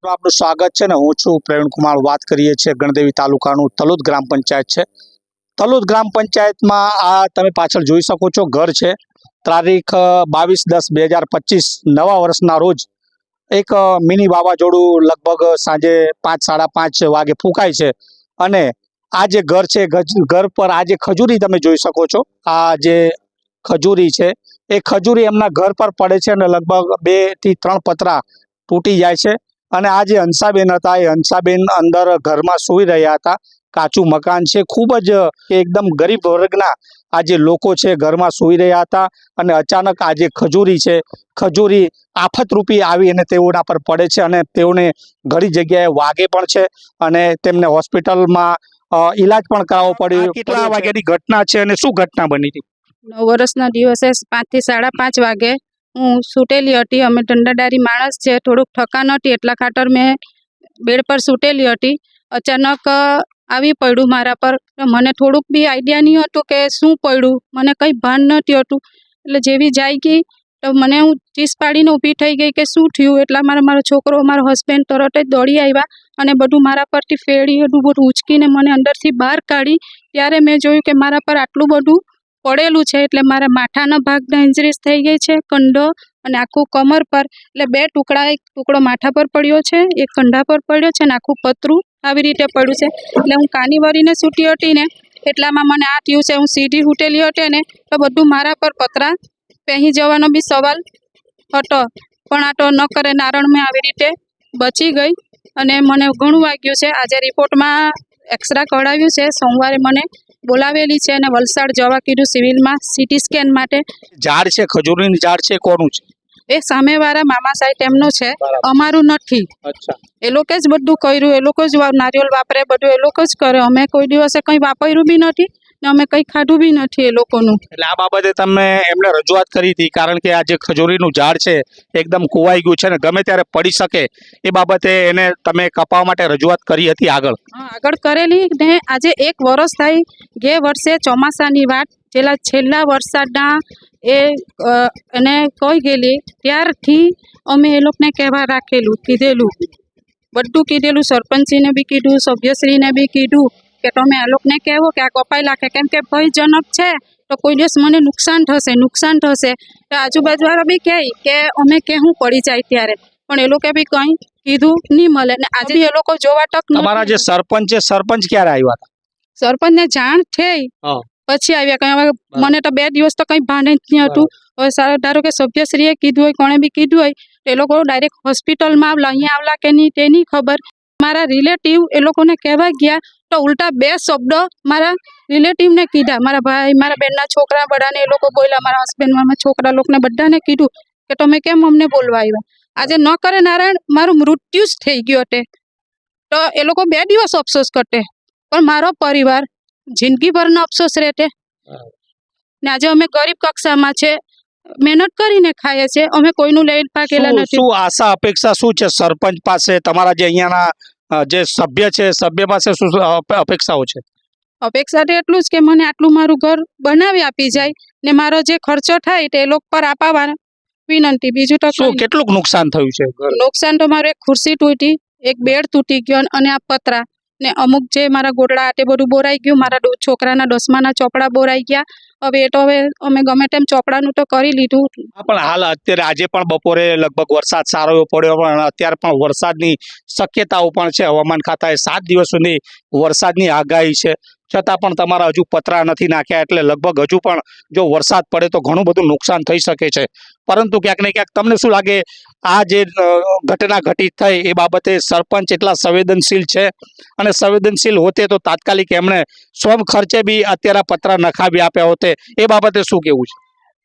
आपનું સ્વાગત છે ને હું છું પ્રવીણ કુમાર। વાત કરીએ છીએ ગણદેવી તાલુકાનું તલોદ ગ્રામ પંચાયત છે। તલોદ ગ્રામ પંચાયતમાં આ તમે પાછળ જોઈ શકો છો ઘર છે। તારીખ 22/10/2025 નવા વર્ષના રોજ એક મિની વાવાઝોડું લગભગ સાંજે 5-5:30 વાગે ફૂંકાય છે અને આ જે ઘર છે ઘર પર આ જે ખજૂરી તમે જોઈ શકો છો। આ જે ખજૂરી છે એ ખજૂરી એમના ઘર પર પડે છે અને લગભગ 2 થી 3 પતરા તૂટી જાય છે અને આ જે હંસાબેન હતા એ હંસાબેન અંદર ઘરમાં સૂઈ રહ્યા હતા। કાચું મકાન છે, ખૂબ જ એકદમ ગરીબ વર્ગના આ જે લોકો છે ઘરમાં સૂઈ રહ્યા હતા અને અચાનક આ જે ખજૂરી છે ખજૂરી આફતરૂપી આવી અને તેઓના પર પડે છે અને તેઓને ઘણી જગ્યાએ વાગે પણ છે અને તેમને હોસ્પિટલમાં ઈલાજ પણ કરાવવો પડ્યો। કેટલા વાગ્યાની ઘટના છે અને શું ઘટના બની હતી? 9 વર્ષના દિવસે 5 થી 5:30 વાગે હું સૂટેલી હતી। અમે ધંધાદારી માણસ છે, થોડુંક થકાન હતી એટલા ખાતર મેં બેડ પર સૂટેલી હતી। અચાનક આવી પડ્યું મારા પર। મને થોડુંક બી આઈડિયા નહીં હતું કે શું પડ્યું, મને કંઈ ભાન નથી હતું। એટલે જેવી જાગી તો મને હું ચીસ પાડીને ઊભી થઈ ગઈ કે શું થયું। એટલા મારો છોકરો, મારો હસબન્ડ તરત જ દોડી આવ્યા અને બધું મારા પરથી ફેડી બધું ઉંચકીને મને અંદરથી બહાર કાઢી। ત્યારે મેં જોયું કે મારા પર આટલું બધું પડેલું છે। એટલે મારા માથાના ભાગના ઇન્જરીસ થઈ ગઈ છે, કંડો અને આખું કમર પર। એટલે 2 ટુકડા, એક ટુકડો માથા પર પડ્યો છે, એક કંધા પર પડ્યો છે અને આખું પતરું આવી રીતે પડ્યું છે। એટલે હું કાની વળીને સૂતી હતી ને એટલામાં મને આ થયું છે। હું સીધી સૂટેલી હતી ને તો બધું મારા પર પતરા પહેરી જવાનો બી સવાલ હતો, પણ આ તો ન કરે નારણ મેં આવી રીતે બચી ગઈ અને મને ઘણું વાગ્યું છે। આજે રિપોર્ટમાં એક્સરા કઢાવ્યું છે, સોમવારે મને બોલાવેલી છે અને વલસાડ જવા કીધું સિવિલમાં સીટી સ્કેન માટે। ઝાડ છે, ખજૂરીની ઝાડ છે, કોનું છે? એ સામેવાળા મામા સાહેબ એમનું છે, અમારું નથી। અચ્છા, એ લોકો જ બધું કર્યું, એ લોકો જ નારિયેળ વાપરે, બધું એ લોકો જ કરે। અમે કોઈ દિવસે કંઈ વાપર્યું બી નથી ને અમે કંઈ ખાધું બી નથી એ લોકોનું। એટલે આ બાબતે તમે એમને રજૂઆત કરી હતી, કારણ કે આ જે ખજૂરીનું ઝાડ છે એકદમ કુવાઈ ગયું છે ને ગમે ત્યારે પડી શકે, એ બાબતે એને તમે કપાવવા માટે રજૂઆત કરી હતી આગળ? હા, આગળ કરેલી ને આજે 1 વર્ષ થાય। ગયા વર્ષે ચોમાસાની વાત, છેલ્લા વરસાદના એને કહી ગયેલી ત્યારથી અમે એ લોકોને કહેવા રાખેલું, કીધેલું, બધું કીધેલું। સરપંચીને બી કીધું, સભ્યશ્રીને બી કીધું કે તમે આ લોકોને કહેવો કે આ કપાઈ નાખે, કેમ કે ભયજનક છે તો કોઈ દિવસ મને નુકસાન થશે। તો આજુબાજુવાળા બી કહે કે અમે કેવું પડી જાય ત્યારે, પણ એ લોકો બી કંઈ કીધું નહીં મળે ને આજે બી એ લોકો જોવા તક તમારા જે સરપંચ છે, સરપંચ ક્યારે આવ્યા હતા? સરપંચને જાણ થઈ પછી આવ્યા। કંઈ હવે મને તો 2 દિવસ તો કંઈ ભાન જ નહીં હતું। હવે ધારો કે સભ્યશ્રીએ કીધું હોય, કોણે બી કીધું હોય, એ લોકો ડાયરેક્ટ હોસ્પિટલમાં આવલા, અહીંયા આવલા કે નહીં તેની ખબર। મારા રિલેટિવ એ લોકોને કહેવા ગયા તો ઉલટા 2 શબ્દો મારા રિલેટિવને કીધા, મારા ભાઈ, મારા બેનના છોકરા, બધાને એ લોકો બોલ્યા, મારા હસબન્ડ, મારા છોકરા લોકોને બધાને કીધું કે તમે કેમ અમને બોલવા આવ્યા। આજે ન કરે નારાયણ, મારું મૃત્યુ જ થઈ ગયું હોતે તો એ લોકો 2 દિવસ અફસોસ કરતે, પણ મારો પરિવાર જિંદગીભરનો અફસોસ રહેતે ને। આજે અમે ગરીબ કક્ષામાં છે, મહેનત કરીને ખાઈએ છીએ, અમે કોઈનું લઈને પાકેલા નથી। શું આશા અપેક્ષા શું છે સરપંચ પાસે, તમારા જે અહીંયાના જે સભ્ય છે, સભ્ય પાસે શું અપેક્ષાઓ છે? અપેક્ષા તો એટલું જ કે મને આટલું મારું ઘર બનાવી આપી જાય ને મારો જે ખર્ચો થાય તે એ લોકો પર અપાવવા વિનંતી। બીજું તો શું કેટલું નુકસાન થયું છે? નુકસાન તો મારું એક ખુરશી તૂટી, એક બેડ તૂટી ગયો અને આ પતરા ને અમુક જે મારા ગોટડા તે બધું બોરાઈ ગયું। મારા છોકરાના 10માના ચોપડા બોરાઈ ગયા। હવે એ તો હવે અમે ગમે તેમ ચોપડાનું તો કરી લીધું। પણ હાલ અત્યારે આજે પણ બપોરે લગભગ વરસાદ સારો એવો પડ્યો, પણ અત્યારે પણ વરસાદની શક્યતાઓ પણ છે। હવામાન ખાતાએ 7 દિવસ સુધી વરસાદની આગાહી છે, છતાં પણ તમારા હજુ પતરા નથી નાખ્યા, એટલે લગભગ હજુ પણ જો વરસાદ પડે તો ઘણું બધું નુકસાન થઈ શકે છે। પરંતુ ક્યાંક ને ક્યાંક તમને શું લાગે, આ જે ઘટના ઘટિત થઈ એ બાબતે સરપંચ એટલા સંવેદનશીલ છે અને સંવેદનશીલ હોતે તો તાત્કાલિક એમણે સ્વ ખર્ચે બી અત્યારે પતરા નખાવી આપ્યા હોતે, એ બાબતે શું કહેવું છે?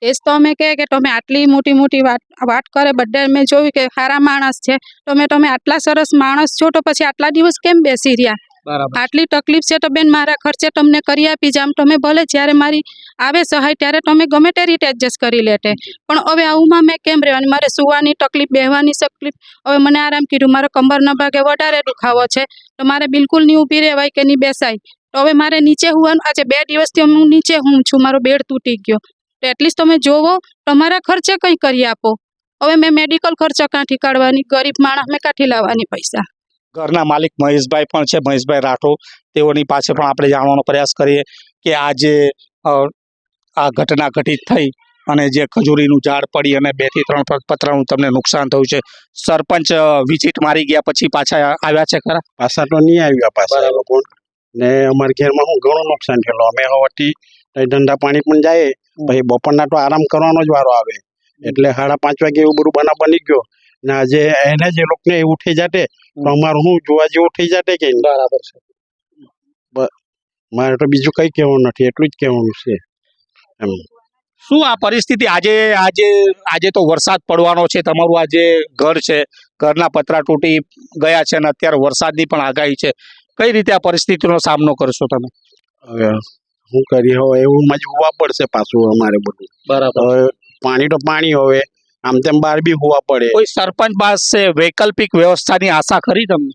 એ જ તો અમે કહે કે તમે આટલી મોટી મોટી વાત કરે. બધા મેં જોયું કે સારા માણસ છે, તમે આટલા સરસ માણસ છો તો પછી આટલા દિવસ કેમ બેસી રહ્યા? બરાબર. આટલી તકલીફ છે તો બેન મારા ખર્ચે તમને કરી આપી જામ. તમે ભલે જ્યારે મારી આવે સહાય ત્યારે તમે ગમે તે રીતે એડજસ્ટ કરી લેતે, પણ હવે આવુંમાં મેં કેમ રહેવાની? મારે સુવાની તકલીફ, બેહવાની તકલીફ. હવે મને આરામ કીધું, મારો કમરના ભાગે વધારે દુખાવો છે તો મારે બિલકુલ નહીં ઊભી રહેવાય કે નહીં બેસાય. તો હવે મારે નીચે હોવાનું. આજે 2 દિવસથી હું નીચે હું છું, મારો બેડ તૂટી ગયો. તો એટલીસ્ટ તમે જોવો, તમારા ખર્ચે કંઈ કરી આપો. હવે મેં મેડિકલ ખર્ચો ક્યાંથી કાઢવાની? ગરીબ માણસ મેં ક્યાંથી લાવવાની પૈસા? ઘરના માલિક મહેશભાઈ પણ છે, મહેશભાઈ રાઠોડ. તેઓની પાસે પણ આપણે જાણવાનો પ્રયાસ કરીએ કે આજે આ ઘટના ઘટિત થઈ અને જે ખજૂરીનું ઝાડ પડી અને 2 થી 3 પતરાનું તમને નુકસાન થયું છે. સરપંચ વિઝિટ મારી ગયા પછી પાછા આવ્યા છે ખરા? પાછા તો નહીં આવ્યા પાછા એ લોકો. ને અમારા ઘરમાં હું ઘણું નુકસાન થયેલું. અમે હવાથી ધંધા પાણી પણ જાય, પછી બપોરના તો આરામ કરવાનો જ વારો આવે. એટલે 5:30 વાગે એવું બધું બનાવ બની ગયો ને આજે એને જ એ લોકોને એવું થઈ જાતે તો અમારું હું જોવા જેવું થઈ જાતે કે નહીં? બરાબર છે. મારે તો બીજું કંઈ કહેવાનું નથી, એટલું જ કહેવાનું છે એમ. શું આ પરિસ્થિતિ આજે આજે આજે તો વરસાદ પડવાનો છે, તમારું આ જે ઘર છે, ઘરના પતરા તૂટી ગયા છે અને અત્યારે વરસાદની પણ આગાહી છે. કઈ રીતે આ પરિસ્થિતિનો સામનો કરશો તમે? હવે શું કરીએ? હવે એવું જ હોવા પડશે પાછું અમારે બધું. બરાબર. હવે પાણી તો પાણી, હવે આમ તેમ બહાર બી હોવા પડે. કોઈ સરપંચ પાસે વૈકલ્પિક વ્યવસ્થાની આશા ખરી તમને?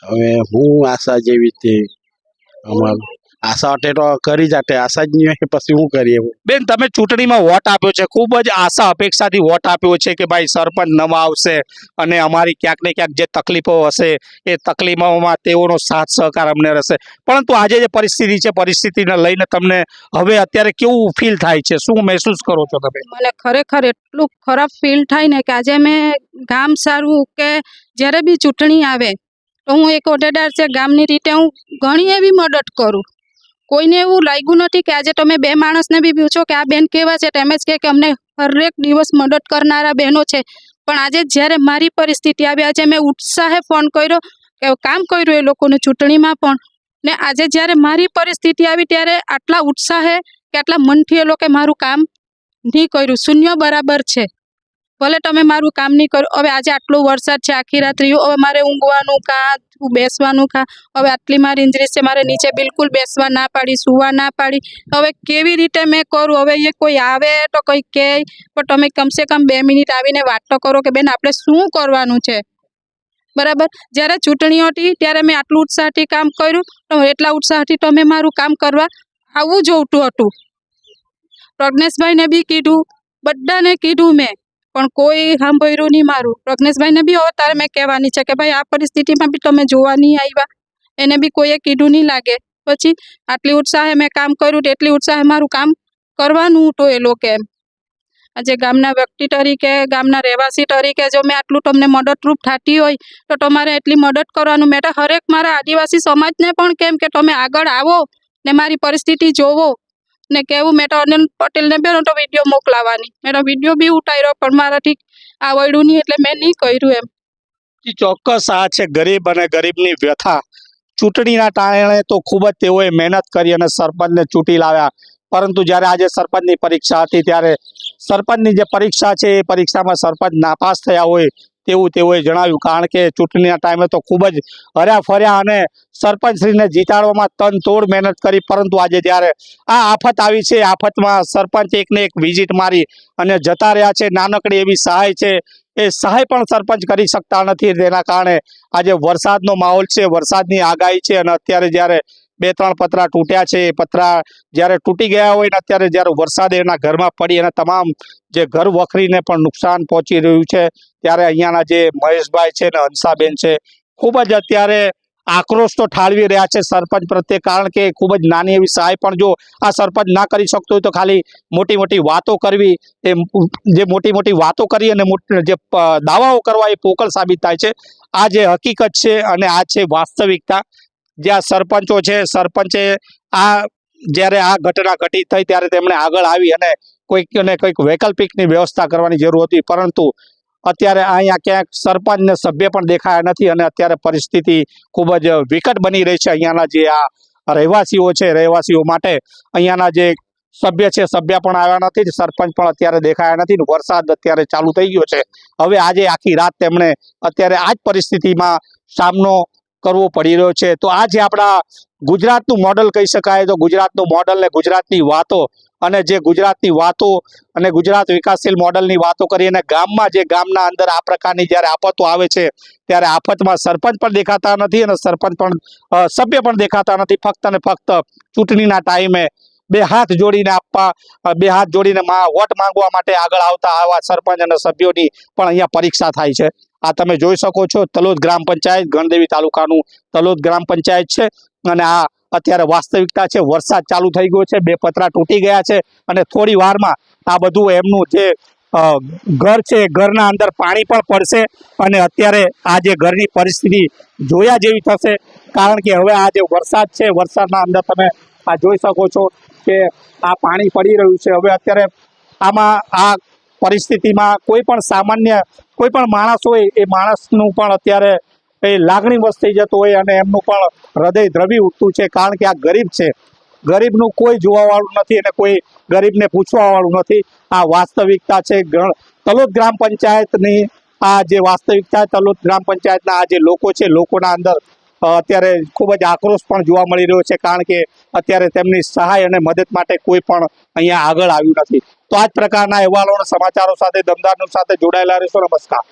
હવે હું આશા જેવી તે અમારું આશા માટે તો કરી જાતે, આશા જ નહીં હોય પછી શું કરીએ? બેન, તમે ચૂંટણીમાં વોટ આપ્યો છે, ખૂબ જ આશા અપેક્ષાથી વોટ આપ્યો છે કે ભાઈ સરપંચ નવા આવશે અને અમારી ક્યાંક ને ક્યાંક જે તકલીફો હશે એ તકલીફોમાં તેઓનો સાથ સહકાર અમને રહેશે. પરંતુ આજે જે પરિસ્થિતિ છે, પરિસ્થિતિને લઈને તમને હવે અત્યારે કેવું ફીલ થાય છે? શું મહેસૂસ કરો છો તમે? મને ખરેખર એટલું ખરાબ ફીલ થાય ને કે આજે મેં ગામ સારું કે જ્યારે બી ચૂંટણી આવે તો હું એક હોદ્દેદાર છે ગામની રીતે હું ઘણી એવી મદદ કરું. કોઈને એવું લાગ્યું નથી કે આજે તમે 2 માણસને બી પૂછો કે આ બેન કેવા છે, તેમ જ કે અમને હરેક દિવસ મદદ કરનારા બહેનો છે. પણ આજે જ્યારે મારી પરિસ્થિતિ આવી, આજે મેં ઉત્સાહે ફોન કર્યો કે કામ કર્યું એ લોકોને ચૂંટણીમાં પણ, ને આજે જ્યારે મારી પરિસ્થિતિ આવી ત્યારે આટલા ઉત્સાહે કે આટલા મનથી એ લોકોએ મારું કામ નહીં કર્યું. શૂન્ય બરાબર છે. ભલે તમે મારું કામ નહીં કર્યું. હવે આજે આટલો વરસાદ છે, આખી રાત રહ્યું, હવે મારે ઊંઘવાનું કાં બેસવાનું કાં. હવે આટલી મારી ઇન્જરી છે, મારે નીચે બિલકુલ બેસવા ના પાડી, સુવા ના પાડી. હવે કેવી રીતે મેં કરું? હવે એ કોઈ આવે તો કંઈ કહે, પણ તમે કમસે કમ 2 મિનિટ આવીને વાત તો કરો કે બેન આપણે શું કરવાનું છે. બરાબર. જ્યારે ચૂંટણી હતી ત્યારે મેં આટલું ઉત્સાહથી કામ કર્યું, તો એટલા ઉત્સાહથી તમે મારું કામ કરવા આવવું જોઈતું હતું. પ્રજ્ઞેશભાઈને બી કીધું, બધાને કીધું મેં, પણ કોઈ સાંભળ્યું નહીં મારું. પ્રજ્ઞેશભાઈને બી હવે તારે મેં કહેવાની છે કે ભાઈ આ પરિસ્થિતિમાં બી તમે જોવા નહીં આવ્યા. એને બી કોઈએ કીધું નહીં લાગે. પછી આટલી ઉત્સાહે મેં કામ કર્યું, એટલી ઉત્સાહે મારું કામ કરવાનું હતું એ લોકો એમ. આજે ગામના વ્યક્તિ તરીકે, ગામના રહેવાસી તરીકે જો મેં આટલું તમને મદદરૂપ થતી હોય તો તમારે એટલી મદદ કરવાનું. મેં તો હરેક મારા આદિવાસી સમાજને પણ કેમ કે તમે આગળ આવો ને મારી પરિસ્થિતિ જોવો ને કહેવું. મેં તો અનિલ પટેલને બી તો વિડીયો મોકલાવાની, મેં તો વિડીયો બી ઉતાર્યો, પણ મારાથી આવડ્યું નહીં એટલે મેં નહીં કર્યું એમ. ચોક્કસ આ છે ગરીબ અને ગરીબની વ્યથા. ચૂંટણીના ટાણે તો ખૂબ જ તેઓએ મહેનત કરી અને સરપંચને ચૂંટી લાવ્યા, પરંતુ જ્યારે આજે સરપંચની પરીક્ષા હતી ત્યારે સરપંચની જે પરીક્ષા છે એ પરીક્ષામાં સરપંચ નાપાસ થયા હોય તેવું તેઓએ જણાવ્યું. કારણ કે ચૂંટણીના ટાઈમે તો ખૂબ જ હર્યા ફર્યા અને સરપંચશ્રીને જીતાડવામાં તનતોડ મહેનત કરી, પરંતુ આજે જ્યારે આ આફત આવી છે, આફતમાં સરપંચ એકને એક વિઝિટ મારી અને જતા રહ્યા છે. નાનકડી એવી સહાય છે, એ સહાય પણ સરપંચ કરી શકતા નથી. તેના કારણે આજે વરસાદનો માહોલ છે, વરસાદની આગાહી છે અને અત્યારે જ્યારે 2-3 પતરા તૂટ્યા છે, એ પતરા જ્યારે તૂટી ગયા હોય ને અત્યારે જ્યારે વરસાદ એના ઘરમાં પડી અને તમામ જે ઘર વખરીને પણ નુકસાન પહોંચી રહ્યું છે, ત્યારે અહીંયાના જે મહેશભાઈ છે ને હંસાબેન છે, ખૂબ જ અત્યારે આક્રોશ તો ઠાલવી રહ્યા છે સરપંચ પ્રત્યે. કારણ કે ખૂબ જ નાની એવી સહાય પણ જો આ સરપંચ ના કરી શકતો હોય તો ખાલી મોટી મોટી વાતો કરવી, એ જે મોટી મોટી વાતો કરી અને જે દાવાઓ કરવા એ પોકળ સાબિત થાય છે. આ જે હકીકત છે અને આ છે વાસ્તવિકતા. જ્યાં સરપંચો છે, સરપંચે આ જ્યારે આ ઘટના ઘટિત થઈ ત્યારે તેમણે આગળ આવી અને કોઈકને કોઈક વૈકલ્પિકની વ્યવસ્થા કરવાની જરૂર હતી, પરંતુ અત્યારે અહીંયા ક્યાંક સરપંચ ને સભ્ય પણ દેખાયા નથી અને અત્યારે પરિસ્થિતિ ખૂબ જ વિકટ બની રહી છે. અહીંયાના જે આ રહેવાસીઓ છે, રહેવાસીઓ માટે અહીંયાના જે સભ્ય છે સભ્ય પણ આવ્યા નથી, સરપંચ પણ અત્યારે દેખાયા નથી ને વરસાદ અત્યારે ચાલુ થઈ ગયો છે. હવે આજે આખી રાત તેમણે અત્યારે આ જ પરિસ્થિતિમાં સામનો કરવો પડી રહ્યો છે. તો આ જે આપણા ગુજરાતનું મોડલ કહી શકાય, તો ગુજરાતનું મોડલ ને ગુજરાતની વાતો અને જે ગુજરાતની વાતો અને ગુજરાત વિકાસશીલ મોડલની વાતો કરી અને ગામના અંદર આ પ્રકારની જ્યારે આફતો આવે છે ત્યારે આફતમાં સરપંચ પણ દેખાતા નથી અને સરપંચ પણ સભ્ય પણ દેખાતા નથી. ફક્ત ને ફક્ત ચૂંટણીના ટાઈમે બે હાથ જોડીને વોટ માંગવા માટે આગળ આવતા આવા સરપંચ અને સભ્યોની પણ અહીંયા પરીક્ષા થાય છે. આ તમે જોઈ શકો છો તલોદ ગ્રામ પંચાયત, ગણદેવી તાલુકાનું તલોદ ગ્રામ પંચાયત છે અને આ અત્યારે વાસ્તવિકતા છે. વરસાદ ચાલુ થઈ ગયો છે, બે પતરા તૂટી ગયા છે અને થોડી વારમાં આ બધું એમનું જે ઘર છે ઘરના અંદર પાણી પણ પડશે અને અત્યારે આ જે ઘરની પરિસ્થિતિ જોયા જેવી થશે. કારણ કે હવે આ જે વરસાદ છે વરસાદના અંદર તમે આ જોઈ શકો છો કે આ પાણી પડી રહ્યું છે. હવે અત્યારે આમાં આ પરિસ્થિતિમાં કોઈ પણ માણસ હોય એ માણસનું પણ અત્યારે એ લાગણી વશ થઈ જતો હોય અને એમનું પણ હૃદય દ્રવી ઉઠતું છે. કારણ કે આ ગરીબ છે, ગરીબનું કોઈ જોવાવાળું નથી અને કોઈ ગરીબને પૂછવાવાળું નથી. આ વાસ્તવિકતા છે તલોદ ગ્રામ પંચાયતની. આ જે વાસ્તવિકતા તલોદ ગ્રામ પંચાયતના આ જે લોકો છે, લોકોના અંદર અત્યારે ખૂબ જ આક્રોશ પણ જોવા મળી રહ્યો છે. કારણ કે અત્યારે તેમની સહાય અને મદદ માટે કોઈ પણ અહીંયા આગળ આવ્યું નથી. તો આ જ પ્રકારના અહેવાલો અને સમાચારો સાથે દમદાર ન્યૂઝ સાથે જોડાયેલા રહેશો. નમસ્કાર.